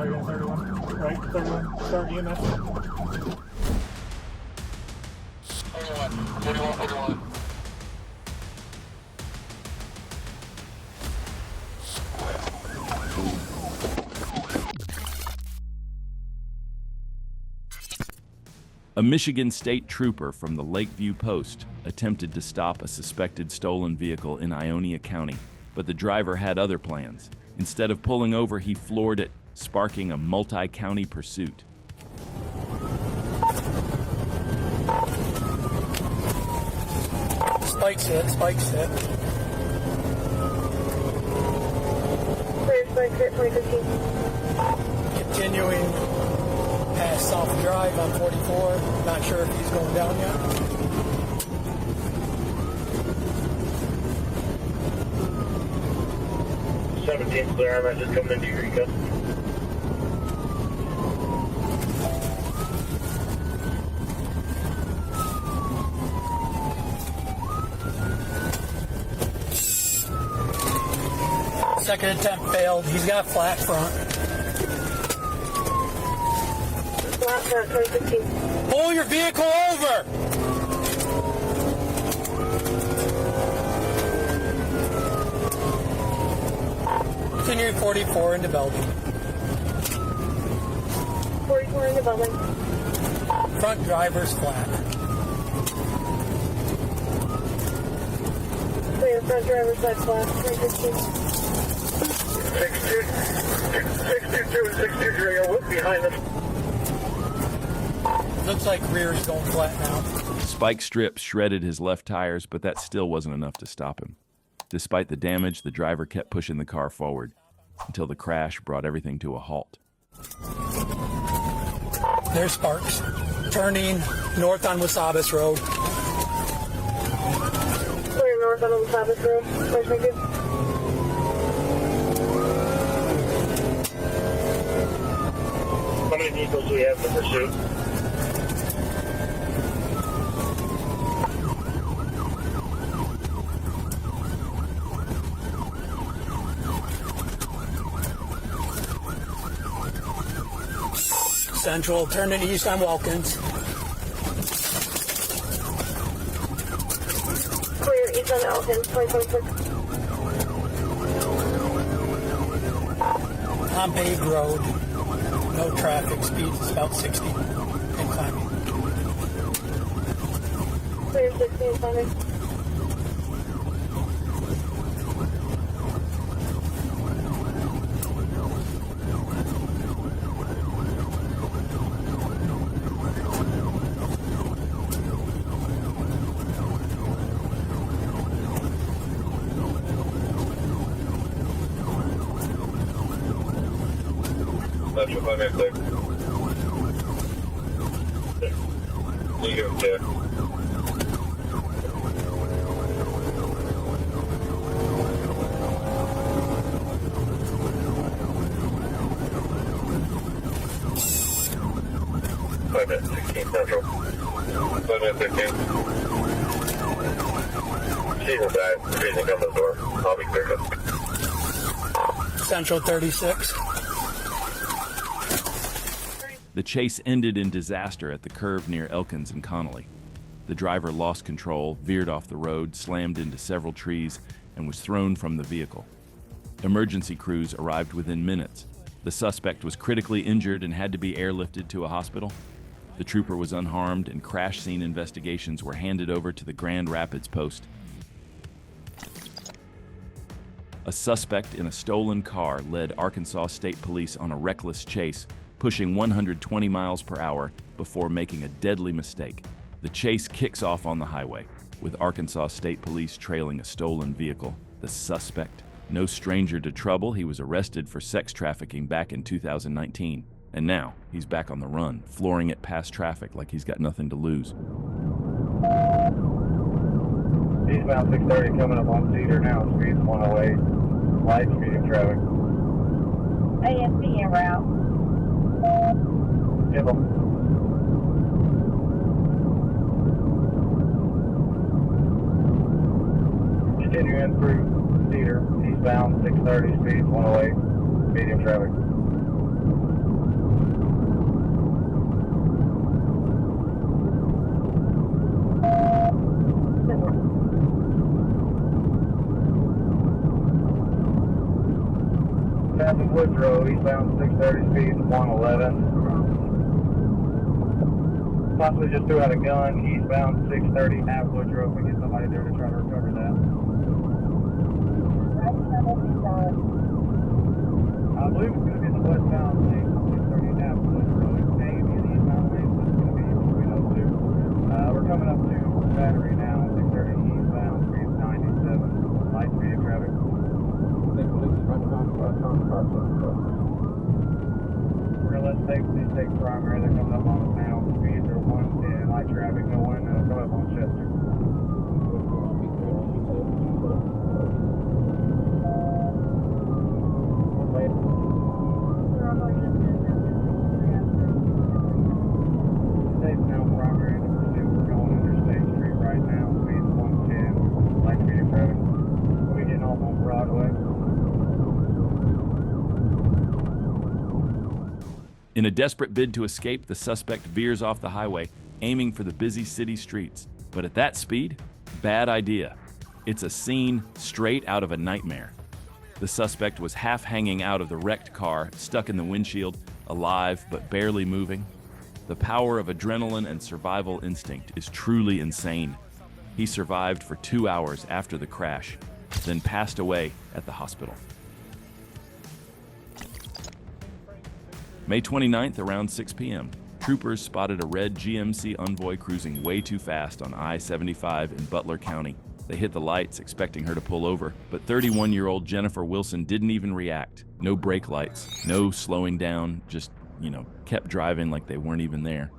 Sorry, 31. Right, 31. Start EMS. 41. A Michigan State trooper from the Lakeview Post attempted to stop a suspected stolen vehicle in Ionia County, but the driver had other plans. Instead of pulling over, he floored it, sparking a multi-county pursuit. Spike's hit. Clear, Spike's hit, 2015. Continuing past South Drive on 44. Not sure if he's going down yet. Clear, I'm just coming into Eureka. Second attempt failed. He's got flat front. Flat front, 2015. Pull your vehicle over! Continuing 44 into building. 44 in the building. Front driver's flat. Clear, front driver's side flat, 2015. 622 and 623 are behind them. Looks like rear is going flat now. Spike strips shredded his left tires, but that still wasn't enough to stop him. Despite the damage, the driver kept pushing the car forward until the crash brought everything to a halt. There's Sparks, turning north on Wasabas Road. Clear north on Wasabas Road, 2022. How many vehicles do we have in pursuit? Central, turning east on Wilkins. Clear east on Elkins, 2026. On paved road. No traffic, speed is about 60 and climbing. Clear 60 and climbing. Metro 586. Negative 2. Five at 16 Central. 5 at 15. She's inside. Freezing on the door. I'll be cleared up. Central 36. The chase ended in disaster at the curve near Elkins and Connolly. The driver lost control, veered off the road, slammed into several trees, and was thrown from the vehicle. Emergency crews arrived within minutes. The suspect was critically injured and had to be airlifted to a hospital. The trooper was unharmed, and crash scene investigations were handed over to the Grand Rapids Post. A suspect in a stolen car led Arkansas State Police on a reckless chase, pushing 120 miles per hour before making a deadly mistake. The chase kicks off on the highway, with Arkansas State Police trailing a stolen vehicle. The suspect, no stranger to trouble, he was arrested for sex trafficking back in 2019. And now, he's back on the run, flooring it past traffic like he's got nothing to lose. Eastbound 630 coming up on Cedar now. Speed's 108. Light medium traffic. ASC en route. Give them. Continue in through Cedar. Eastbound 630. Speed's 108. Medium traffic. Woodrow, eastbound 630, speed 111. Possibly just threw out a gun, eastbound 630 at Woodrow. If we get somebody there to try to recover that. I believe it's going to be in the westbound lane, 630 at Woodrow. It may be in the eastbound lane, so it's going to be between those two. We're coming up to Battery now, 630 eastbound, speed 97. Light speed traffic. We're going to let take primary. They're coming up on us now. Speeds are 110. Light traffic going coming up on Chester. Safe now, primary in the pursuit. We're going Interstate Street right now. Speeds 110. Light speed traffic. We'll be getting off on Broadway. In a desperate bid to escape, the suspect veers off the highway, aiming for the busy city streets. But at that speed, bad idea. It's a scene straight out of a nightmare. The suspect was half hanging out of the wrecked car, stuck in the windshield, alive but barely moving. The power of adrenaline and survival instinct is truly insane. He survived for 2 hours after the crash, then passed away at the hospital. May 29th, around 6 p.m., troopers spotted a red GMC Envoy cruising way too fast on I-75 in Butler County. They hit the lights, expecting her to pull over, but 31-year-old Jennifer Wilson didn't even react. No brake lights, no slowing down, just, kept driving like they weren't even there.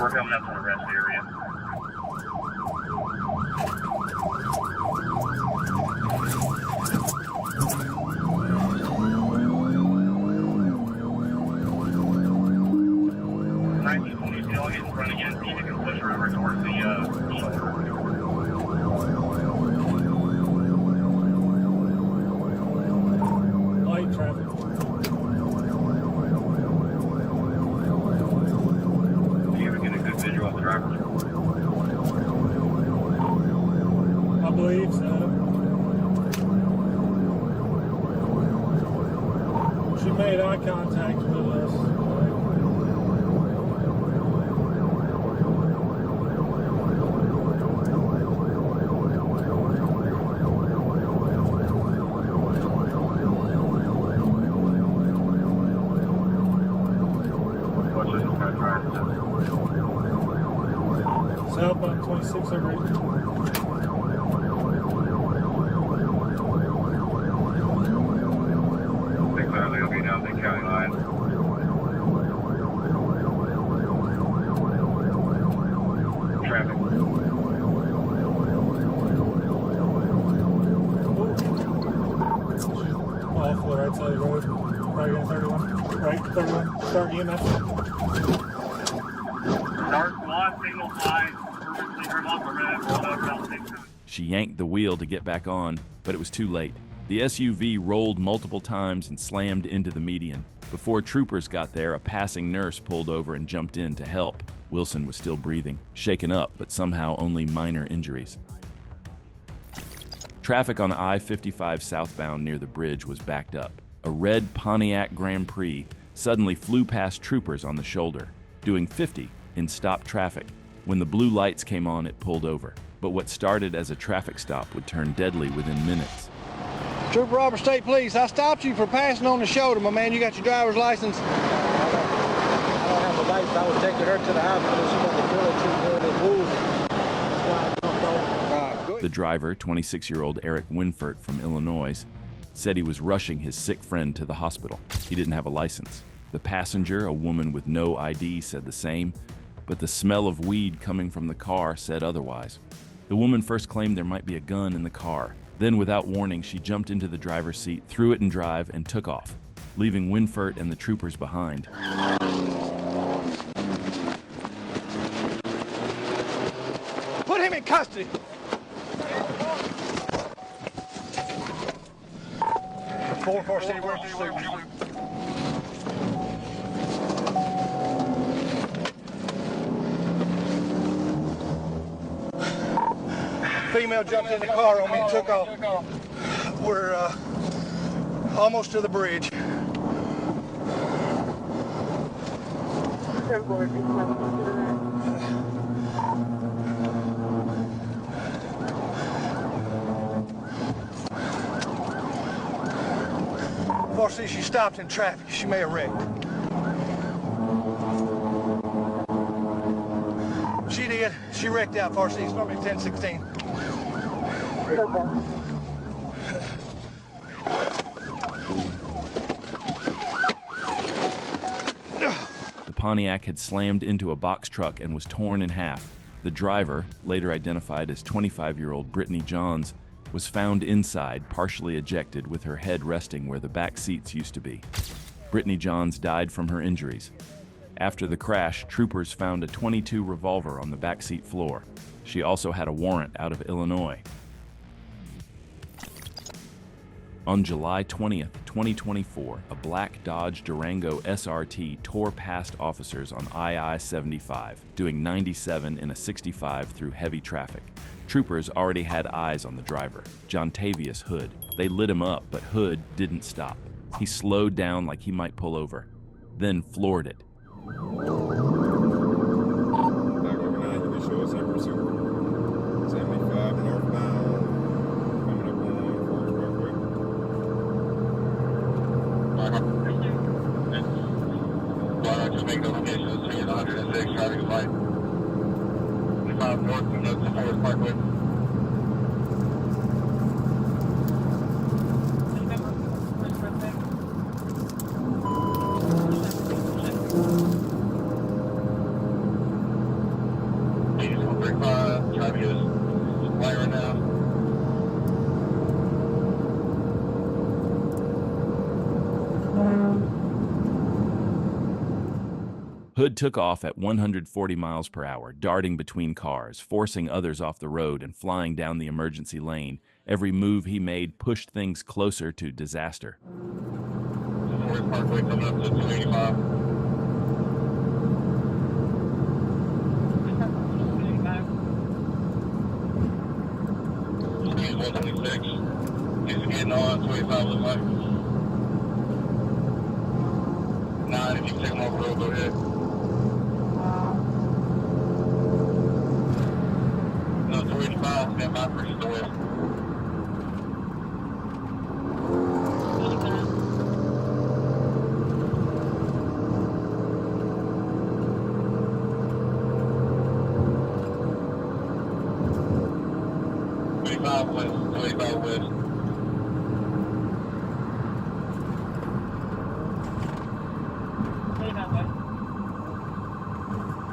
We're coming up to the rest area. I'll get in front again. You can push her over towards the shoulder. Light traffic. Visual of the driver. I believe so. She made eye contact with us. Southbound 26 over 8. They'll be down the county line. Traffic. Off the right side of the road. Right in 31. Right, 31. Start EMS. Start squad, signal 5. She yanked the wheel to get back on, but it was too late. The SUV rolled multiple times and slammed into the median. Before troopers got there, a passing nurse pulled over and jumped in to help. Wilson was still breathing, shaken up, but somehow only minor injuries. Traffic on I-55 southbound near the bridge was backed up. A red Pontiac Grand Prix suddenly flew past troopers on the shoulder, doing 50 in stopped traffic. When the blue lights came on, it pulled over. But what started as a traffic stop would turn deadly within minutes. Trooper Robert State Police, I stopped you for passing on the shoulder, my man. You got your driver's license? I don't have a license. I was taking her to the hospital. She got the bullet too good and wounded. That's why I jumped over. The driver, 26-year-old Eric Winfert from Illinois, said he was rushing his sick friend to the hospital. He didn't have a license. The passenger, a woman with no ID, said the same, but the smell of weed coming from the car said otherwise. The woman first claimed there might be a gun in the car. Then, without warning, she jumped into the driver's seat, threw it in drive, and took off, leaving Winfert and the troopers behind. Put him in custody. Female jumped in the car on me and took off. We're almost to the bridge. Unfortunately, she stopped in traffic. She may have wrecked. She did. She wrecked out, unfortunately. It's normally 1016. The Pontiac had slammed into a box truck and was torn in half. The driver, later identified as 25-year-old Brittany Johns, was found inside, partially ejected, with her head resting where the back seats used to be. Brittany Johns died from her injuries. After the crash, troopers found a .22 revolver on the backseat floor. She also had a warrant out of Illinois. On July 20th, 2024, a black Dodge Durango SRT tore past officers on I-75, doing 97 in a 65 through heavy traffic. Troopers already had eyes on the driver, Jontavius Hood. They lit him up, but Hood didn't stop. He slowed down like he might pull over, then floored it. Make notifications to 106 traffic light. 25 north of the Forest Parkway. Please 135, traffic is light right now. Hood took off at 140 miles per hour, darting between cars, forcing others off the road and flying down the emergency lane. Every move he made pushed things closer to disaster. Forest Parkway coming up to 285. Speed 126. He's getting on 25 looks like. 9, if you can take him off the road, go ahead. No, 285, stand by for the west. West, 25 west.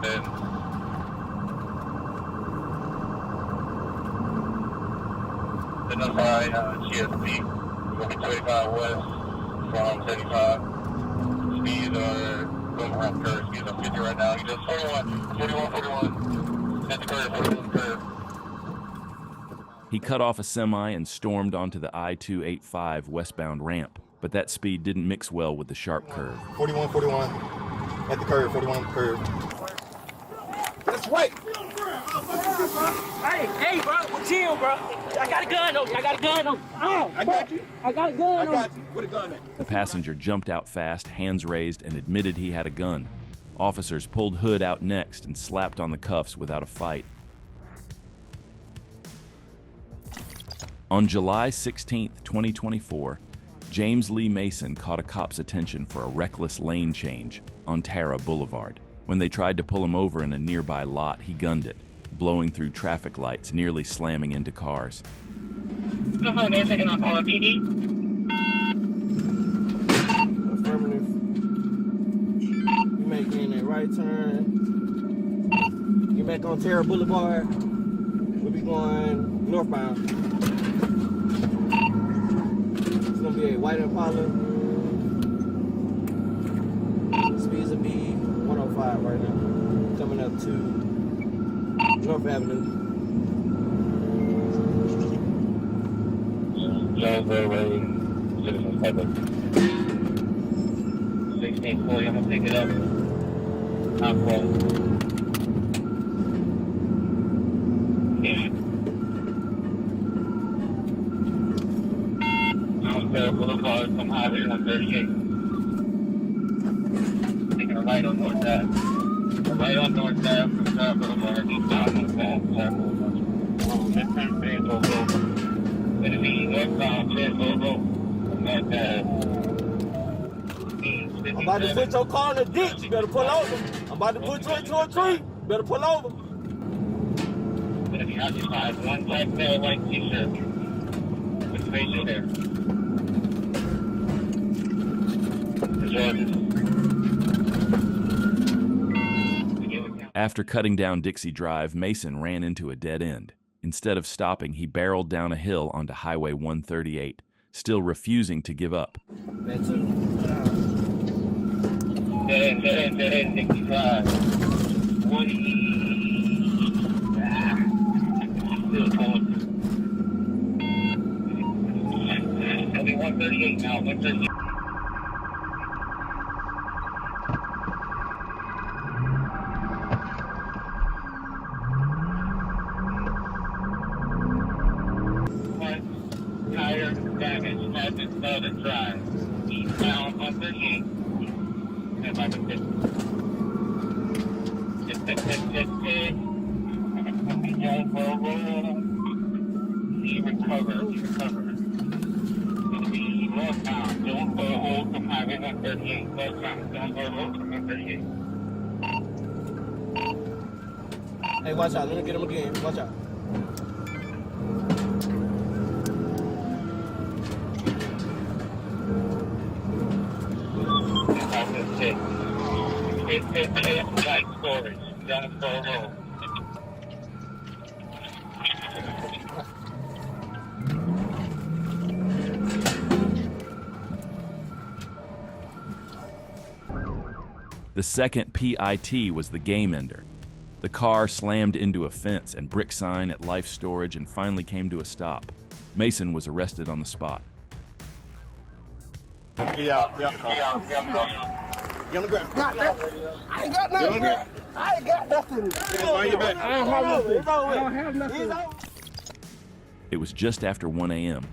And identify GSP. Going to be 25 west from 75. Speeds are going around curve. Speeds are 50 right now. You just 41. Hit the curve, 41 curve. He cut off a semi and stormed onto the I-285 westbound ramp, but that speed didn't mix well with the sharp curve. 41. At the curve, 41 curve. Let's wait. Hey, bro, chill, bro. I got a gun on you. I got a gun on you. Oh, I got you. I got a gun on you. Where the gun at? The passenger jumped out fast, hands raised, and admitted he had a gun. Officers pulled Hood out next and slapped on the cuffs without a fight. On July 16, 2024, James Lee Mason caught a cop's attention for a reckless lane change on Tara Boulevard. When they tried to pull him over in a nearby lot, he gunned it, blowing through traffic lights, nearly slamming into cars. Affirmative. You making a right turn. Get back on Tara Boulevard. We'll be going northbound. It's gonna be a white Impala. Speeds will be 105 right now. Coming up to North Avenue. Jonesboro Road, Citizens Public. 1640, I'm gonna pick it up. I'm close. Yeah. from Highway 138. Taking a right on North Ave. A right on North Ave from South Boulevard. East down North Ave, South Boulevard. Midtown Fayetteville Road. Gonna be northbound Fayetteville Road from North Ave. I'm about to put your car in the ditch. You better pull over. I'm about to put you into a tree. You better pull over. Gonna be occupied. One black male, white t-shirt. With facial hair. After cutting down Dixie Drive, Mason ran into a dead end. Instead of stopping, he barreled down a hill onto Highway 138, still refusing to give up. Dead end, Dixie Drive. 1E. Still going. It'll be 138 now, 138. Tire damage has been Southern Drive. Eastbound 138. And by the 50. He recovered. It'll be northbound. Don't go hold from Highway 138. Northbound. Don't go hold from 138. Hey, watch out. Let me get him again. Watch out. Light storage. Down Store Road. The second P.I.T. was the game ender. The car slammed into a fence and brick sign at Life Storage and finally came to a stop. Mason was arrested on the spot. Yeah. Get on the ground. I ain't got nothing. I ain't got nothing. Mind your back. I don't have nothing. It was just after 1 a.m.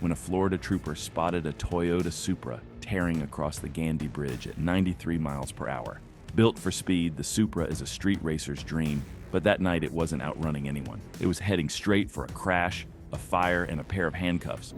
when a Florida trooper spotted a Toyota Supra tearing across the Gandy Bridge at 93 miles per hour. Built for speed, the Supra is a street racer's dream, but that night it wasn't outrunning anyone. It was heading straight for a crash, a fire, and a pair of handcuffs.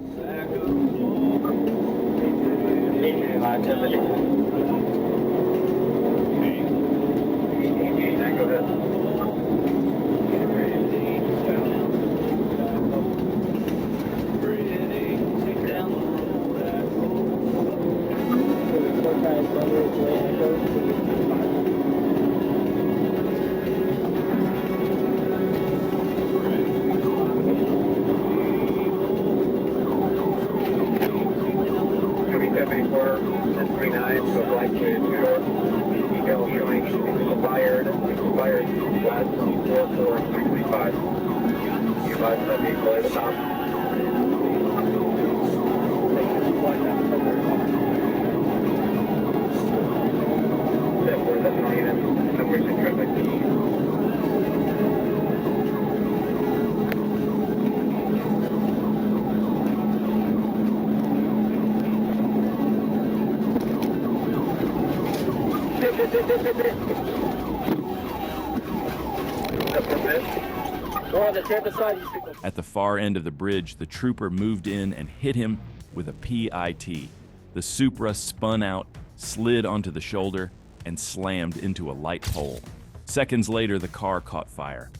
At the far end of the bridge, the trooper moved in and hit him with a P.I.T. The Supra spun out, slid onto the shoulder, and slammed into a light pole. Seconds later, the car caught fire.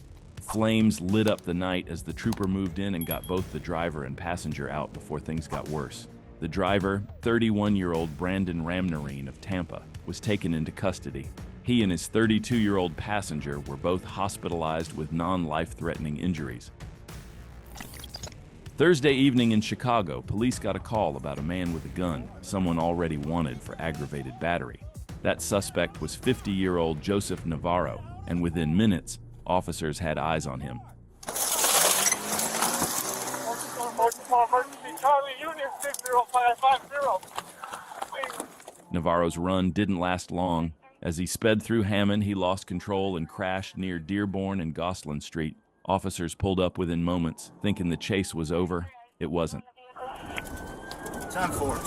Flames lit up the night as the trooper moved in and got both the driver and passenger out before things got worse. The driver, 31-year-old Brandon Ramnarine of Tampa, was taken into custody. He and his 32-year-old passenger were both hospitalized with non-life-threatening injuries. Thursday evening in Chicago, police got a call about a man with a gun, someone already wanted for aggravated battery. That suspect was 50-year-old Joseph Navarro, and within minutes, officers had eyes on him. Navarro's run didn't last long. As he sped through Hammond, he lost control and crashed near Dearborn and Gosselin Street. Officers pulled up within moments, thinking the chase was over. It wasn't. Time for it.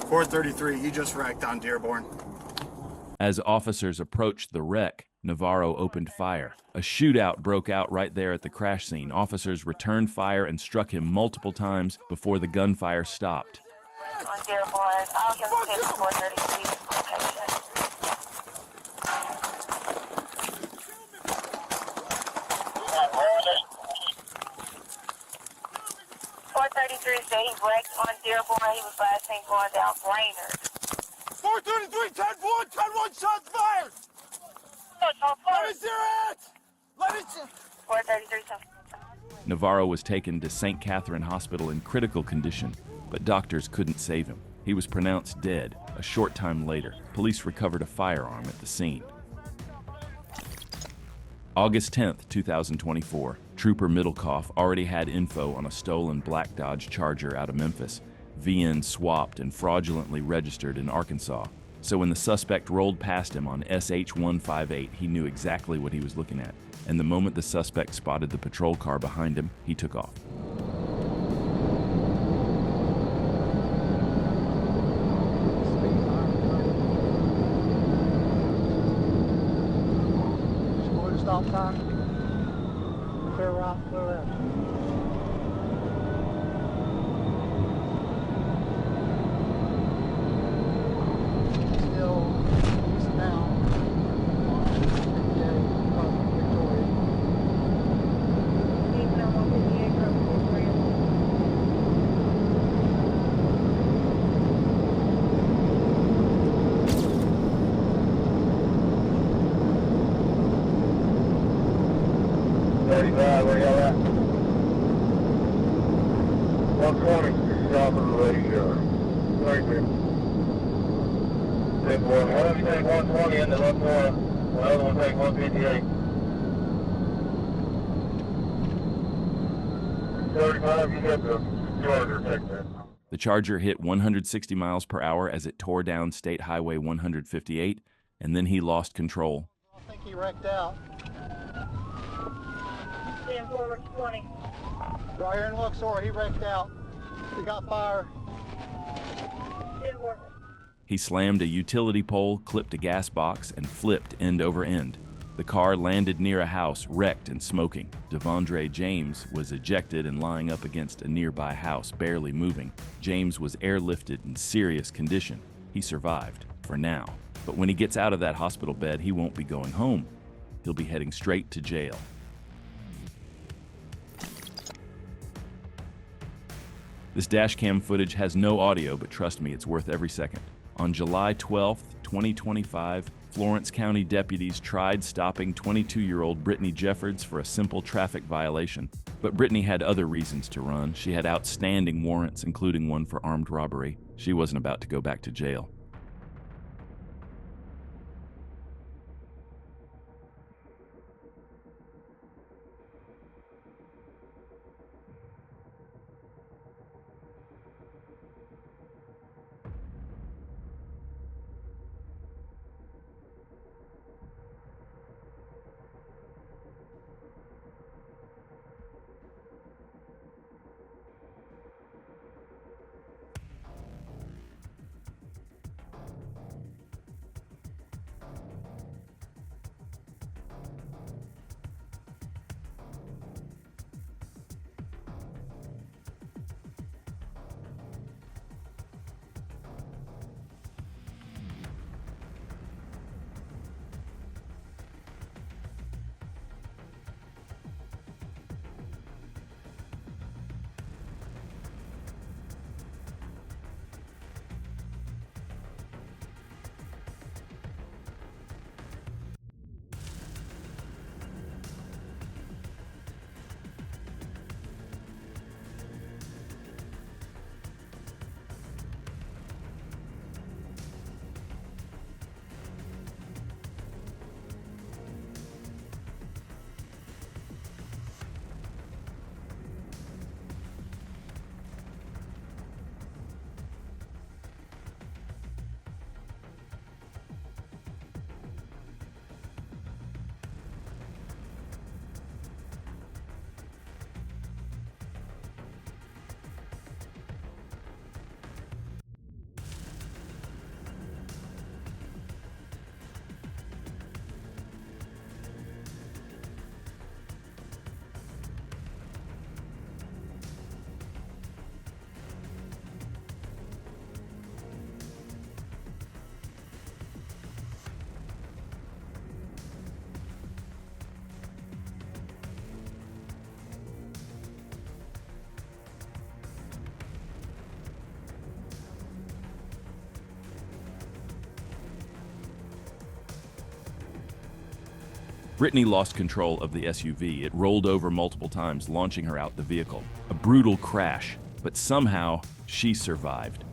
433, you just wrecked on Dearborn. As officers approached the wreck, Navarro opened fire. A shootout broke out right there at the crash scene. Officers returned fire and struck him multiple times before the gunfire stopped. On Dearborn, August 5th, 433 location. Where was it? 433 said he wrecked on Dearborn. He was last seen going down Brainerd. 433, 10-1, 10-1, shots fired! Let me see it! Let me see 433. Navarro was taken to St. Catherine Hospital in critical condition, but doctors couldn't save him. He was pronounced dead. A short time later, police recovered a firearm at the scene. August 10th, 2024, Trooper Middlecoff already had info on a stolen black Dodge Charger out of Memphis, VN swapped and fraudulently registered in Arkansas. So when the suspect rolled past him on SH-158, he knew exactly what he was looking at. And the moment the suspect spotted the patrol car behind him, he took off. Score the stop sign. Clear right, clear left. Still eastbound on 58 across Victoria. Eastbound on 58 across Victoria. Where y'all at? 120, south of the radio. Thank you. Take one. One of you take 120 and the other one take 158. 35, you get the Charger, take that. The Charger hit 160 miles per hour as it tore down State Highway 158, and then he lost control. I think he wrecked out. 10-4-20. Right here in Luxor, he wrecked out. He got fire. 10-4. He slammed a utility pole, clipped a gas box, and flipped end over end. The car landed near a house, wrecked and smoking. Devondre James was ejected and lying up against a nearby house, barely moving. James was airlifted in serious condition. He survived, for now. But when he gets out of that hospital bed, he won't be going home. He'll be heading straight to jail. This dashcam footage has no audio, but trust me, it's worth every second. On July 12th, 2025, Florence County deputies tried stopping 22-year-old Brittany Jeffords for a simple traffic violation. But Brittany had other reasons to run. She had outstanding warrants, including one for armed robbery. She wasn't about to go back to jail. Brittany lost control of the SUV. It rolled over multiple times, launching her out the vehicle. A brutal crash, but somehow she survived.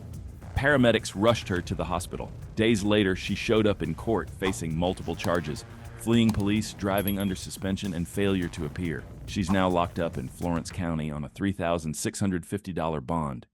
Paramedics rushed her to the hospital. Days later, she showed up in court facing multiple charges: fleeing police, driving under suspension, and failure to appear. She's now locked up in Florence County on a $3,650 bond.